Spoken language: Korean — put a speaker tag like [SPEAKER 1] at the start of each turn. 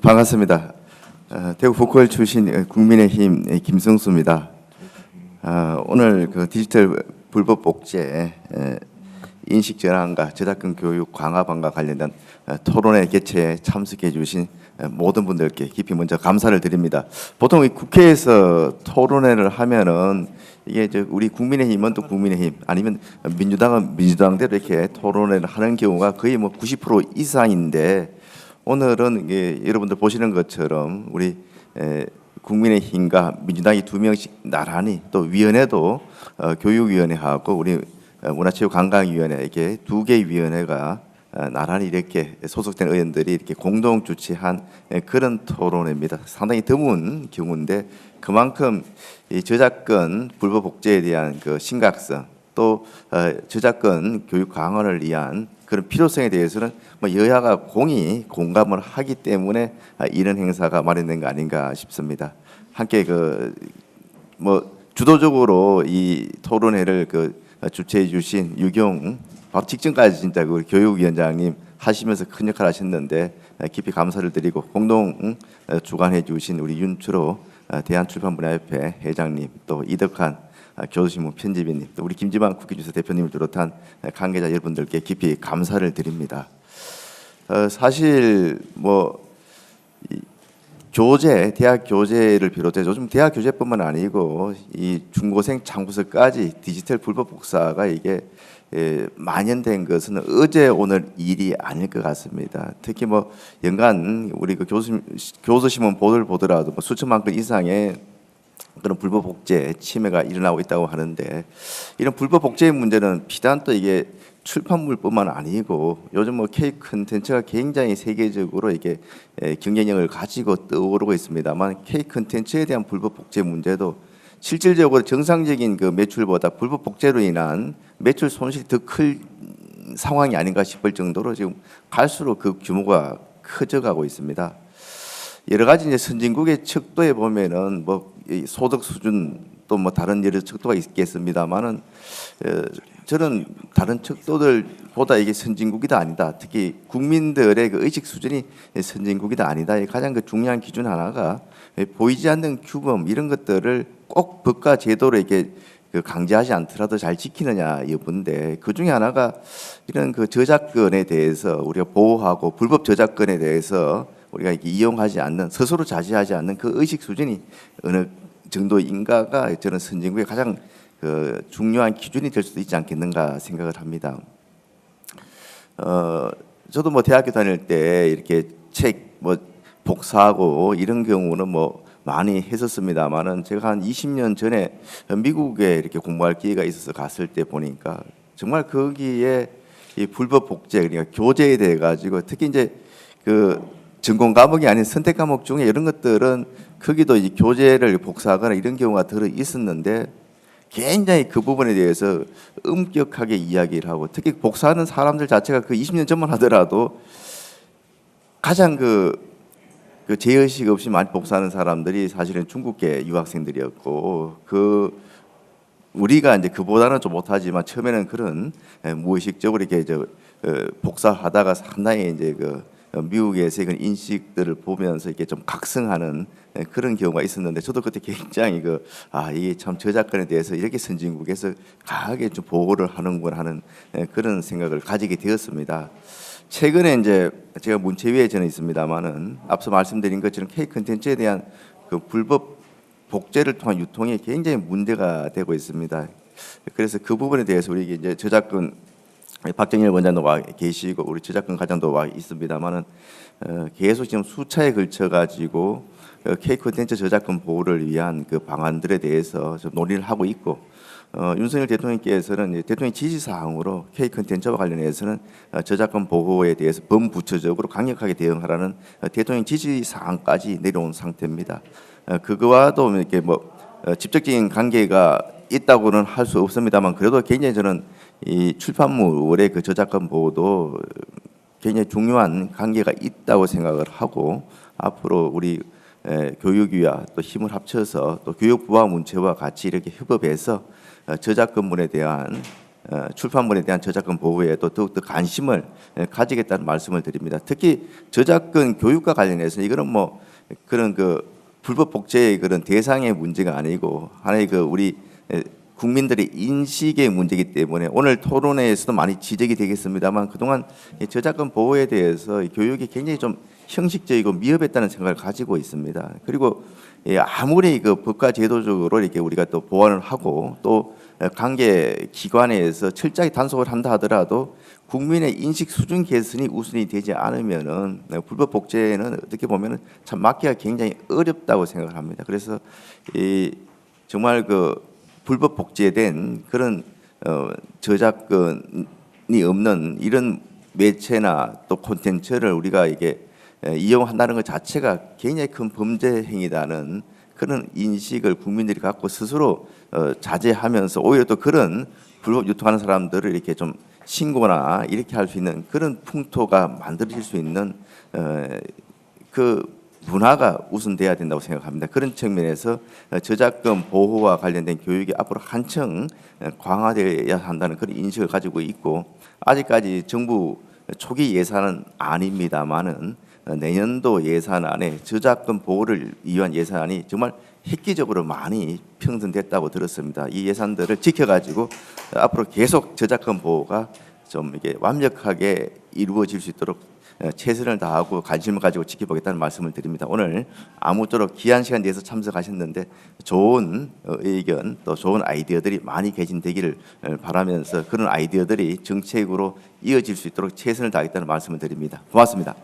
[SPEAKER 1] 반갑습니다. 대구 보컬 출신 국민의힘 김성수입니다. 오늘 그 디지털 불법 복제 인식 전환과 저작권 교육 강화반과 관련된 토론회 개최에 참석해 주신 모든 분들께 깊이 먼저 감사를 드립니다. 보통 국회에서 토론회를 하면은 이게 우리 국민의힘은 또 국민의힘 아니면 민주당은 민주당대로 이렇게 토론회를 하는 경우가 거의 뭐 90% 이상인데, 오늘은 이게 여러분들 보시는 것처럼 우리 국민의힘과 민주당이 두 명씩 나란히, 또 위원회도 교육위원회하고 우리 문화체육관광위원회, 이렇게 두 개의 위원회가 나란히 이렇게 소속된 의원들이 이렇게 공동 주최한 그런 토론회입니다. 상당히 드문 경우인데 그만큼 이 저작권 불법 복제에 대한 그 심각성, 또 저작권 교육 강화를 위한 그런 필요성에 대해서는 뭐 여야가 공히 공감을 하기 때문에 이런 행사가 마련된 거 아닌가 싶습니다. 함께 그 뭐 주도적으로 이 토론회를 주최해 주신 유경, 바로 직전까지 진짜 그 교육위원장님 하시면서 큰 역할 하셨는데 깊이 감사를 드리고, 공동 주관해 주신 우리 윤철호 대한출판문화협회 회장님, 또 이덕환 교수신문 편집인님, 또 우리 김지만 국회주사 대표님을 비롯한 관계자 여러분들께 깊이 감사를 드립니다. 사실 뭐 교재, 대학 교재를 비롯해서 요즘 대학 교재뿐만 아니고 이 중고생 창구서까지 디지털 불법 복사가 이게 만연된 것은 어제 오늘 일이 아닐 것 같습니다. 특히 뭐 연간 우리 그 교수신문 보도를 보더라도 뭐 수천만 건 이상의 그런 불법 복제 침해가 일어나고 있다고 하는데, 이런 불법 복제의 문제는 비단 또 이게 출판물뿐만 아니고 요즘 뭐 K 콘텐츠가 굉장히 세계적으로 이게 경쟁력을 가지고 떠오르고 있습니다만, K 콘텐츠에 대한 불법 복제 문제도 실질적으로 정상적인 그 매출보다 불법 복제로 인한 매출 손실이 더 클 상황이 아닌가 싶을 정도로 지금 갈수록 그 규모가 커져가고 있습니다. 여러 가지 이제 선진국의 척도에 보면은 뭐 소득 수준, 또 뭐 다른 여러 척도가 있겠습니다만은 저는 다른 척도들보다 이게 선진국이다 아니다, 특히 국민들의 그 의식 수준이 선진국이다 아니다, 가장 그 중요한 기준 하나가 보이지 않는 규범, 이런 것들을 꼭 법과 제도로 이렇게 강제하지 않더라도 잘 지키느냐 여부인데, 그 중에 하나가 이런 그 저작권에 대해서 우리가 보호하고 불법 저작권에 대해서 우리가 이렇게 이용하지 않는, 스스로 자제하지 않는 그 의식 수준이 어느 정도인가가 저는 선진국의 가장 그 중요한 기준이 될 수도 있지 않겠는가 생각을 합니다. 저도 뭐 대학교 다닐 때 이렇게 책 뭐 복사하고 이런 경우는 뭐 많이 했었습니다만은, 제가 한 20년 전에 미국에 이렇게 공부할 기회가 있어서 갔을 때 보니까 정말 거기에 이 불법 복제, 그러니까 교재에 대해 가지고 특히 이제 그 전공 과목이 아닌 선택 과목 중에 이런 것들은 거기도 이 교재를 복사하거나 이런 경우가 들어 있었는데, 굉장히 그 부분에 대해서 엄격하게 이야기를 하고, 특히 복사하는 사람들 자체가 그 20년 전만 하더라도 가장 그 제의식 없이 많이 복사하는 사람들이 사실은 중국계 유학생들이었고, 우리가 이제 그보다는 좀 못하지만 처음에는 그런 무의식적으로 이렇게 복사하다가 상당히 이제 미국에서의 그런 인식들을 보면서 이렇게 좀 각성하는 그런 경우가 있었는데, 저도 그때 굉장히 이게 참 저작권에 대해서 이렇게 선진국에서 강하게 좀 보호를 하는구나 하는 그런 생각을 가지게 되었습니다. 최근에 이제 제가 문체위에 저는 있습니다만은, 앞서 말씀드린 것처럼 K 콘텐츠에 대한 그 불법 복제를 통한 유통이 굉장히 문제가 되고 있습니다. 그래서 그 부분에 대해서 우리 이제 저작권 박정일 원장도 와 계시고 우리 저작권 과장도 와 있습니다만은, 계속 지금 수차에 걸쳐 가지고 K 콘텐츠 저작권 보호를 위한 그 방안들에 대해서 좀 논의를 하고 있고, 윤석열 대통령께서는 대통령 지시 사항으로 K 콘텐츠와 관련해서는 저작권 보호에 대해서 범부처적으로 강력하게 대응하라는 대통령 지시 사항까지 내려온 상태입니다. 그거와도 이렇게 뭐 직접적인 관계가 있다고는 할 수 없습니다만, 그래도 굉장히 저는 이 출판물의 그 저작권 보호도 굉장히 중요한 관계가 있다고 생각을 하고, 앞으로 우리 교육위와 또 힘을 합쳐서 또 교육부와 문체부와 같이 이렇게 협업해서 저작권물에 대한 출판물에 대한 저작권 보호에 또 더욱더 관심을 가지겠다는 말씀을 드립니다. 특히 저작권 교육과 관련해서 이거는 뭐 그런 그 불법 복제의 그런 대상의 문제가 아니고 하나의 그 우리 국민들의 인식의 문제이기 때문에 오늘 토론회에서도 많이 지적이 되겠습니다만 그동안 저작권 보호에 대해서 교육이 굉장히 좀 형식적이고 미흡했다는 생각을 가지고 있습니다. 그리고 아무리 그 법과 제도적으로 이렇게 우리가 또 보완을 하고 또 관계 기관에서 철저하게 단속을 한다 하더라도 국민의 인식 수준 개선이 우선이 되지 않으면은 불법 복제는 어떻게 보면은 참 막기가 굉장히 어렵다고 생각을 합니다. 그래서 정말 그 불법 복제된 그런 저작권이 없는 이런 매체나 또 콘텐츠를 우리가 이게 이용한다는 것 자체가 굉장히 큰 범죄 행위라는 그런 인식을 국민들이 갖고 스스로 자제하면서 오히려 또 그런 불법 유통하는 사람들을 이렇게 좀 신고나 이렇게 할 수 있는 그런 풍토가 만들어질 수 있는 그 문화가 우선돼야 된다고 생각합니다. 그런 측면에서 저작권 보호와 관련된 교육이 앞으로 한층 강화되어야 한다는 그런 인식을 가지고 있고 아직까지 정부 초기 예산은 아닙니다만은 내년도 예산안에 저작권 보호를 위한 예산안이 정말 획기적으로 많이 편성됐다고 들었습니다. 이 예산들을 지켜가지고 앞으로 계속 저작권 보호가 좀 이게 완벽하게 이루어질 수 있도록 최선을 다하고 관심을 가지고 지켜보겠다는 말씀을 드립니다. 오늘 아무쪼록 귀한 시간 내서 참석하셨는데 좋은 의견 또 좋은 아이디어들이 많이 개진되기를 바라면서 그런 아이디어들이 정책으로 이어질 수 있도록 최선을 다하겠다는 말씀을 드립니다. 고맙습니다.